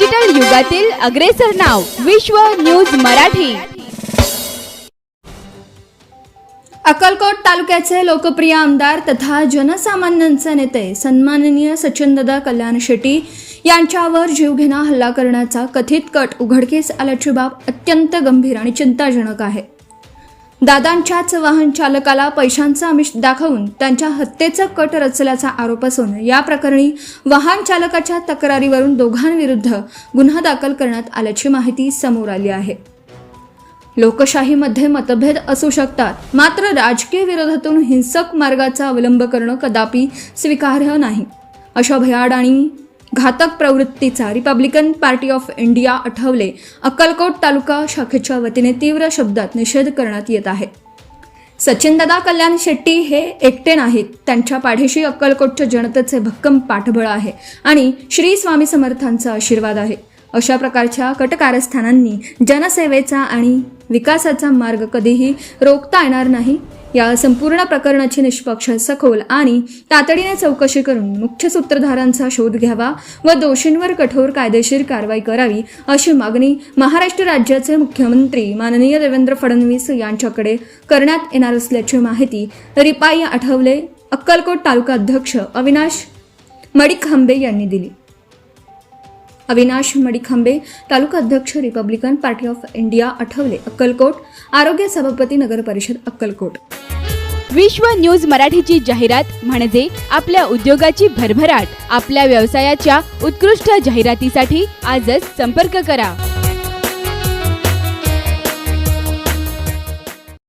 Digital युगातील अग्रेसर नाव विश्व न्यूज मराठी। अक्कलकोट तालुक्याचे लोकप्रिय आमदार तथा जनसामान्यांचे नेते सन्माननीय सचिनदादा कल्याण शेट्टी यांच्यावर जीवघेणा हल्ला करण्याचा कथित कट उघडकीस आल्याची बाब अत्यंत गंभीर आणि चिंताजनक आहे। दादांच्याच वाहन चालकाला पैशांचा आमिष दाखवून त्यांच्या हत्येचा कट रचल्याचा आरोप असून या प्रकरणी वाहन चालकाच्या तक्रारीवरून दोघांविरुद्ध गुन्हा दाखल करण्यात आल्याची माहिती समोर आली आहे। लोकशाहीमध्ये मतभेद असू शकतात, मात्र राजकीय विरोधातून हिंसक मार्गाचा अवलंब करणं कदापि स्वीकार्य नाही। अशा भयाड आणि घातक प्रवृत्तीचा रिपब्लिकन पार्टी ऑफ इंडिया आठवले अक्कलकोट तालुका शाखेच्या वतीने तीव्र शब्दात निषेध करण्यात येत आहे। सचिनदादा कल्याण शेट्टी हे एकटे नाहीत, त्यांच्या पाठीशी अक्कलकोटच्या जनतेचे भक्कम पाठबळ आहे आणि श्री स्वामी समर्थांचा आशीर्वाद आहे। अशा प्रकारच्या कटकारस्थानांनी जनसेवेचा आणि विकासाचा मार्ग कधीही रोखता येणार नाही। या संपूर्ण प्रकरणाची निष्पक्ष, सखोल आणि तातडीने चौकशी करून मुख्य सूत्रधारांचा शोध घ्यावा व दोषींवर कठोर कायदेशीर कारवाई करावी अशी मागणी महाराष्ट्र राज्याचे मुख्यमंत्री माननीय देवेंद्र फडणवीस यांच्याकडे करण्यात येणार असल्याची माहिती रिपाई आठवले अक्कलकोट तालुका अध्यक्ष अविनाश मडिखांबे यांनी दिली। अविनाश मडिखांबे, तालुका अध्यक्ष Republican Party of India Athawale Akkalkot, आरोग्य सभापती नगर परिषद अक्कलकोट। विश्व न्यूज मराठीची जाहिरात म्हणजे आपल्या उद्योगाची भरभराट। आपल्या व्यवसायाच्या उत्कृष्ट जाहिरातीसाठी आजच संपर्क करा।